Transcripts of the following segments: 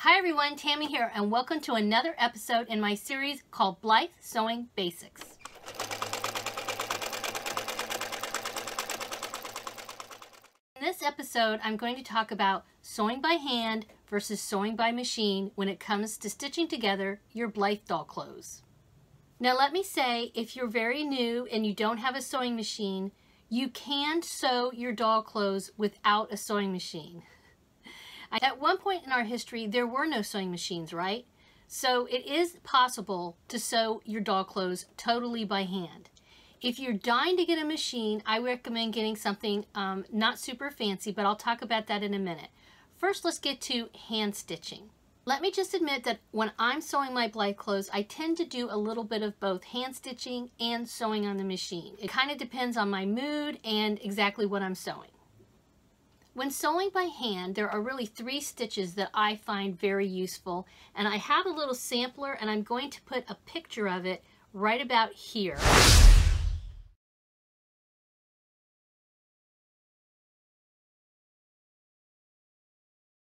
Hi everyone, Tammy here, and welcome to another episode in my series called Blythe Sewing Basics. In this episode, I'm going to talk about sewing by hand versus sewing by machine when it comes to stitching together your Blythe doll clothes. Now let me say, if you're very new and you don't have a sewing machine, you can sew your doll clothes without a sewing machine. At one point in our history, there were no sewing machines, right? So it is possible to sew your doll clothes totally by hand. If you're dying to get a machine, I recommend getting something not super fancy, but I'll talk about that in a minute. First, let's get to hand stitching. Let me just admit that when I'm sewing my Blythe clothes, I tend to do a little bit of both hand stitching and sewing on the machine. It kind of depends on my mood and exactly what I'm sewing. When sewing by hand, there are really 3 stitches that I find very useful, and I have a little sampler and I'm going to put a picture of it right about here.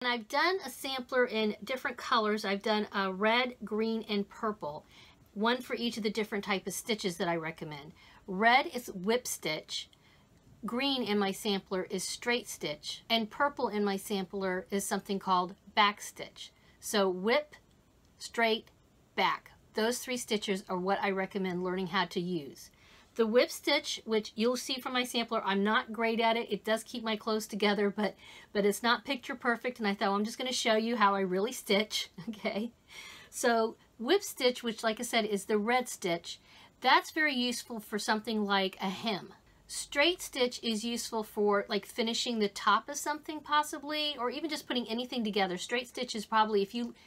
And I've done a sampler in different colors. I've done red, green, and purple, one for each of the different type of stitches that I recommend. Red is whip stitch. Green in my sampler is straight stitch, and purple in my sampler is something called back stitch. So whip, straight, back. Those 3 stitches are what I recommend learning how to use. The whip stitch, which you'll see from my sampler, I'm not great at it. It does keep my clothes together, but it's not picture perfect, and I thought, well, I'm just going to show you how I really stitch, okay? So whip stitch, which like I said is the red stitch, that's very useful for something like a hem. Straight stitch is useful for like finishing the top of something possibly, or even just putting anything together. Straight stitch is probably,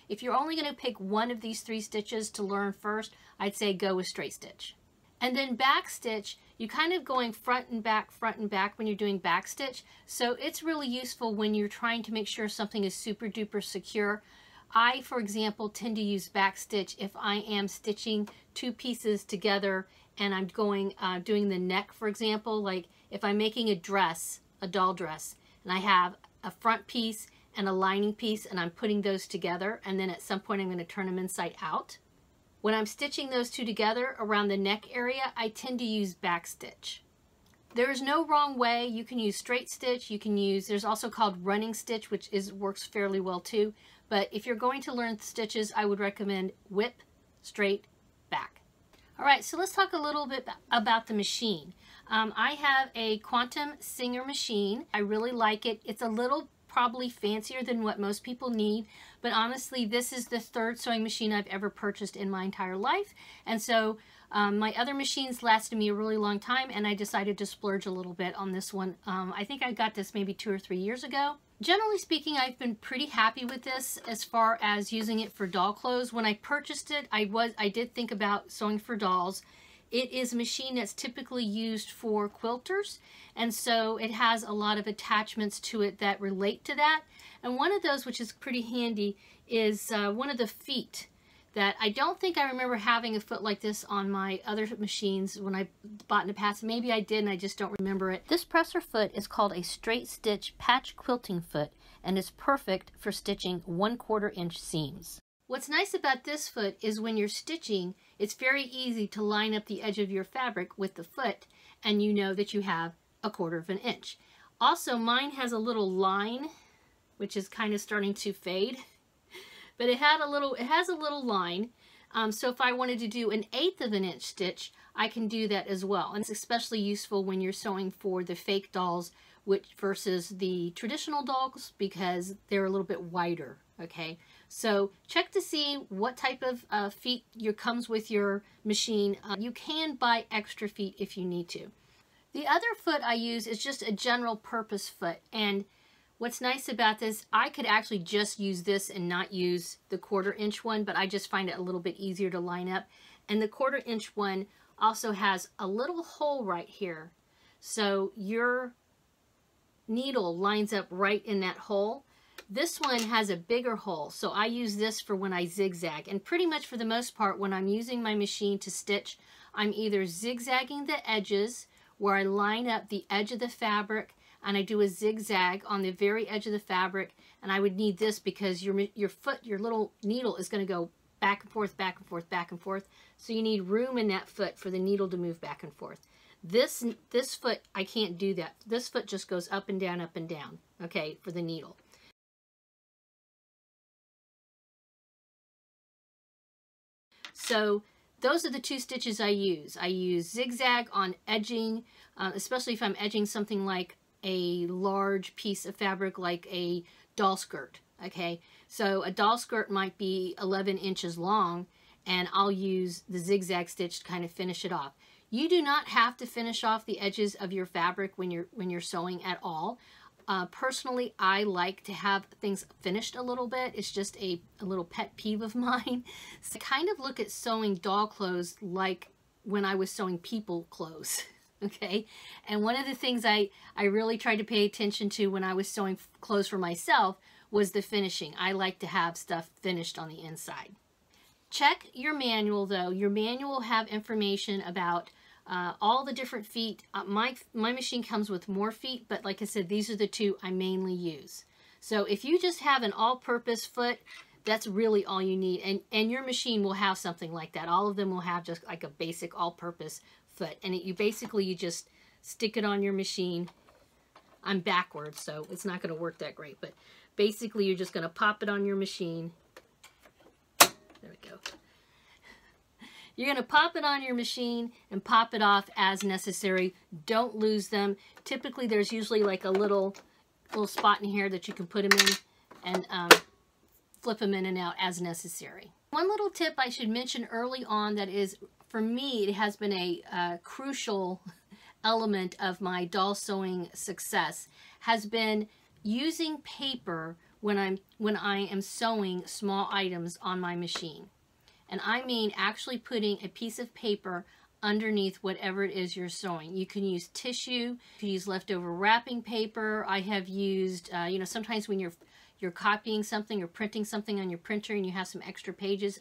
if you're only going to pick one of these 3 stitches to learn first, I'd say go with straight stitch. And then back stitch, you kind of going front and back when you're doing back stitch. So it's really useful when you're trying to make sure something is super duper secure. I, for example, tend to use back stitch if I am stitching 2 pieces together and I'm going doing the neck, for example. Like if I'm making a dress, a doll dress, and I have a front piece and a lining piece and I'm putting those together, and then at some point I'm going to turn them inside out. When I'm stitching those 2 together around the neck area, I tend to use back stitch. There is no wrong way. You can use straight stitch, you can use, there's also called running stitch, which works fairly well too. But if you're going to learn stitches, I would recommend whip, straight, back. All right, so let's talk a little bit about the machine. I have a Quantum Singer machine. I really like it. It's a little probably fancier than what most people need, but honestly, this is the 3rd sewing machine I've ever purchased in my entire life. And so my other machines lasted me a really long time, and I decided to splurge a little bit on this one. I think I got this maybe 2 or 3 years ago. Generally speaking, I've been pretty happy with this as far as using it for doll clothes. When I purchased it, I did think about sewing for dolls. It is a machine that's typically used for quilters, and so it has a lot of attachments to it that relate to that. And one of those, which is pretty handy, is one of the feet that I don't think I remember having a foot like this on my other machines when I bought in the past. Maybe I did and I just don't remember it. This presser foot is called a straight stitch patch quilting foot and is perfect for stitching 1/4 inch seams. What's nice about this foot is when you're stitching, it's very easy to line up the edge of your fabric with the foot, and you know that you have 1/4 inch. Also, mine has a little line, which is kind of starting to fade. But it has a little line, so if I wanted to do 1/8 inch stitch, I can do that as well. And it's especially useful when you're sewing for the fake dolls versus the traditional dolls, because they're a little bit wider, okay? So check to see what type of feet comes with your machine. You can buy extra feet if you need to. The other foot I use is just a general purpose foot, and what's nice about this, I could actually just use this and not use the 1/4 inch one, but I just find it a little bit easier to line up. And the 1/4 inch one also has a little hole right here. So your needle lines up right in that hole. This one has a bigger hole, so I use this for when I zigzag. And pretty much for the most part, when I'm using my machine to stitch, I'm either zigzagging the edges where I line up the edge of the fabric and I do a zigzag on the very edge of the fabric, and I would need this because your foot, your little needle is going to go back and forth, back and forth, back and forth. So you need room in that foot for the needle to move back and forth. This foot, I can't do that. This foot just goes up and down, okay, for the needle. So those are the two stitches I use. I use zigzag on edging, especially if I'm edging something like a large piece of fabric like a doll skirt, okay? So a doll skirt might be 11 inches long, and I'll use the zigzag stitch to kind of finish it off. You do not have to finish off the edges of your fabric when you're sewing at all. Personally, I like to have things finished a little bit. It's just a little pet peeve of mine. So I kind of look at sewing doll clothes like when I was sewing people clothes, okay? And one of the things I really tried to pay attention to when I was sewing clothes for myself was the finishing. I like to have stuff finished on the inside. Check your manual though. Your manual will have information about all the different feet. My machine comes with more feet, but like I said, these are the two I mainly use. So if you just have an all-purpose foot, that's really all you need. And your machine will have something like that. All of them will have just like a basic all-purpose foot. And you just stick it on your machine. I'm backwards, so it's not going to work that great. But basically, you're just going to pop it on your machine. There we go. You're going to pop it on your machine and pop it off as necessary. Don't lose them. Typically, there's usually like a little spot in here that you can put them in and flip them in and out as necessary. One little tip I should mention early on that is, for me, it has been a crucial element of my doll sewing success, has been using paper when I am sewing small items on my machine. And I mean actually putting a piece of paper underneath whatever it is you're sewing. You can use tissue, you can use leftover wrapping paper. I have used, you know, sometimes when you're copying something or printing something on your printer and you have some extra pages,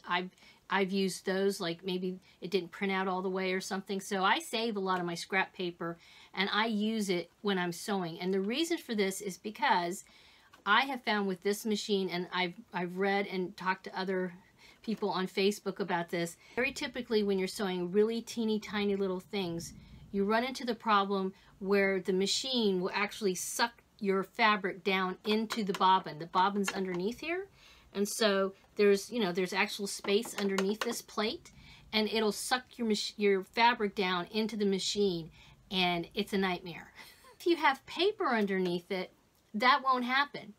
I've used those, like maybe it didn't print out all the way or something. So I save a lot of my scrap paper and I use it when I'm sewing. And the reason for this is because I have found with this machine, and I've read and talked to other people on Facebook about this, very typically when you're sewing really teeny tiny little things, you run into the problem where the machine will actually suck your fabric down into the bobbin. The bobbin's underneath here, and so there's actual space underneath this plate, and it'll suck your fabric down into the machine, and it's a nightmare. If you have paper underneath it, that won't happen.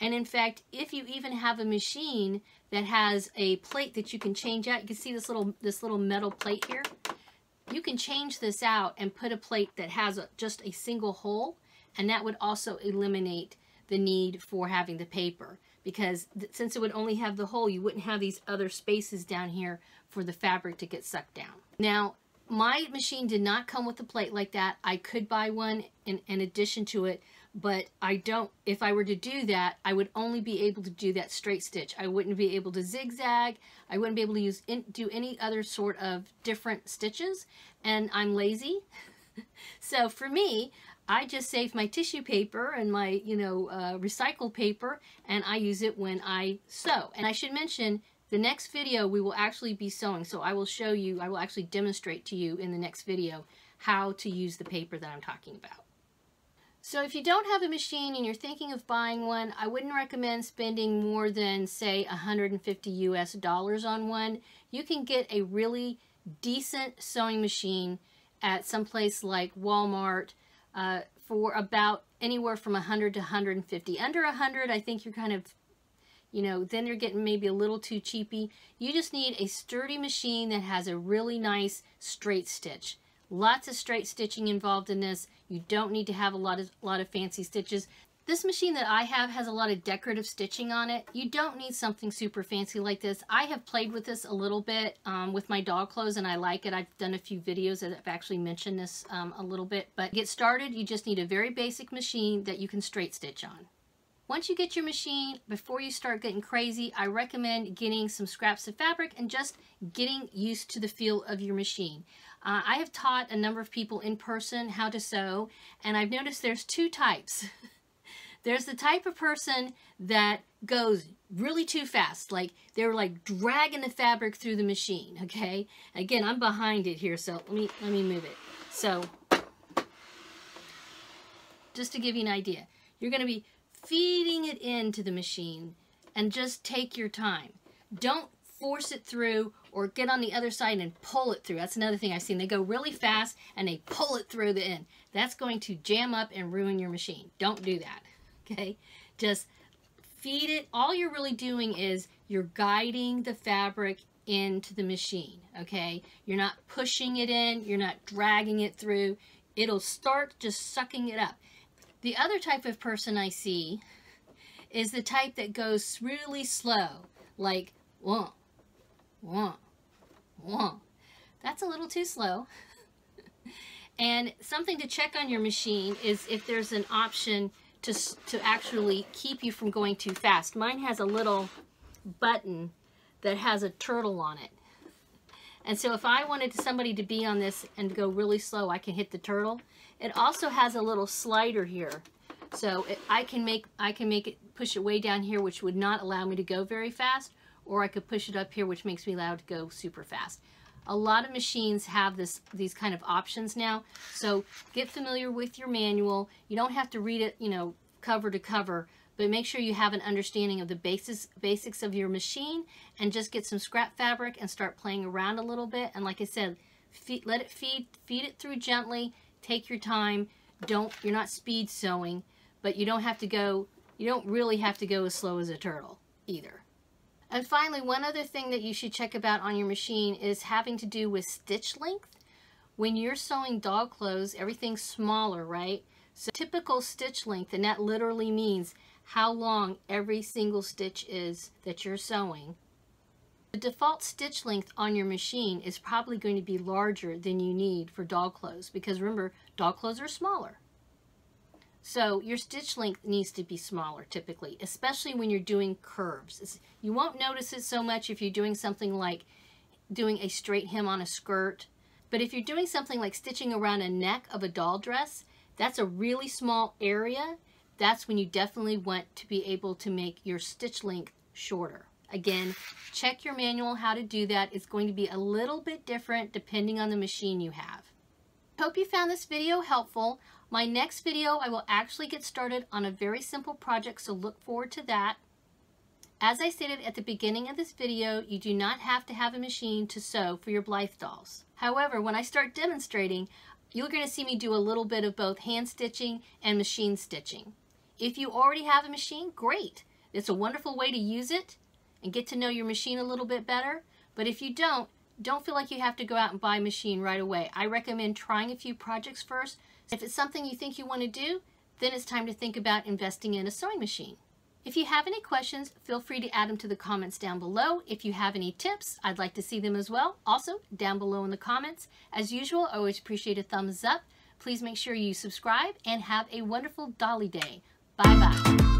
And in fact, if you even have a machine that has a plate that you can change out, you can see this little metal plate here. You can change this out and put a plate that has just a single hole, and that would also eliminate the need for having the paper, because since it would only have the hole, you wouldn't have these other spaces down here for the fabric to get sucked down. Now, my machine did not come with a plate like that. I could buy one in addition to it, but I don't. If I were to do that, I would only be able to do that straight stitch. I wouldn't be able to zigzag. I wouldn't be able to do any other sort of different stitches, and I'm lazy. So for me, I just save my tissue paper and my recycled paper, and I use it when I sew. And I should mention, the next video we will actually be sewing, so I will show you, I will actually demonstrate to you in the next video how to use the paper that I'm talking about. So if you don't have a machine and you're thinking of buying one, I wouldn't recommend spending more than, say, $150 US on one. You can get a really decent sewing machine at some place like Walmart for about anywhere from $100 to $150. Under $100, I think you're kind of, then you're getting maybe a little too cheapy. You just need a sturdy machine that has a really nice straight stitch. Lots of straight stitching involved in this. You don't need to have a lot of fancy stitches. This machine that I have has a lot of decorative stitching on it. You don't need something super fancy like this. I have played with this a little bit with my doll clothes, and I like it. I've done a few videos that have actually mentioned this a little bit. But to get started, you just need a very basic machine that you can straight stitch on. Once you get your machine, before you start getting crazy, I recommend getting some scraps of fabric and just getting used to the feel of your machine. I have taught a number of people in person how to sew, and I've noticed there's two types. There's the type of person that goes really too fast, like they're like dragging the fabric through the machine, okay? Again, I'm behind it here, so let me move it. So, just to give you an idea, you're going to be feeding it into the machine and just take your time. Don't force it through or get on the other side and pull it through. That's another thing I've seen. They go really fast and they pull it through the end. That's going to jam up and ruin your machine. Don't do that, okay? Just feed it. All you're really doing is you're guiding the fabric into the machine, okay? You're not pushing it in. You're not dragging it through. It'll start just sucking it up. The other type of person I see is the type that goes really slow, like wah, wah, wah. That's a little too slow. And something to check on your machine is if there's an option to actually keep you from going too fast. Mine has a little button that has a turtle on it. And so if I wanted somebody to be on this and go really slow, I can hit the turtle. It also has a little slider here. So I can make it, push it way down here, which would not allow me to go very fast, or I could push it up here, which makes me allowed to go super fast. A lot of machines have these kind of options now. So get familiar with your manual. You don't have to read it, you know, cover to cover, but make sure you have an understanding of the basics of your machine, and just get some scrap fabric and start playing around a little bit. And like I said, let it feed it through gently. Take your time. You're not speed sewing, but you don't really have to go as slow as a turtle either. And finally, one other thing that you should check about on your machine is having to do with stitch length. When you're sewing doll clothes, everything's smaller, right? So typical stitch length, and that literally means how long every single stitch is that you're sewing. The default stitch length on your machine is probably going to be larger than you need for doll clothes, because remember, doll clothes are smaller. So your stitch length needs to be smaller typically, especially when you're doing curves. You won't notice it so much if you're doing something like doing a straight hem on a skirt, but if you're doing something like stitching around a neck of a doll dress, that's a really small area. That's when you definitely want to be able to make your stitch length shorter. Again, check your manual how to do that. It's going to be a little bit different depending on the machine you have. Hope you found this video helpful. My next video, I will actually get started on a very simple project, so look forward to that. As I stated at the beginning of this video, you do not have to have a machine to sew for your Blythe dolls. However, when I start demonstrating, you're going to see me do a little bit of both hand stitching and machine stitching. If you already have a machine, great. It's a wonderful way to use it and get to know your machine a little bit better. But if you don't feel like you have to go out and buy a machine right away. I recommend trying a few projects first. If it's something you think you want to do, then it's time to think about investing in a sewing machine. If you have any questions, feel free to add them to the comments down below. If you have any tips, I'd like to see them as well. Also, down below in the comments. As usual, I always appreciate a thumbs up. Please make sure you subscribe and have a wonderful Dolly Day. Bye-bye.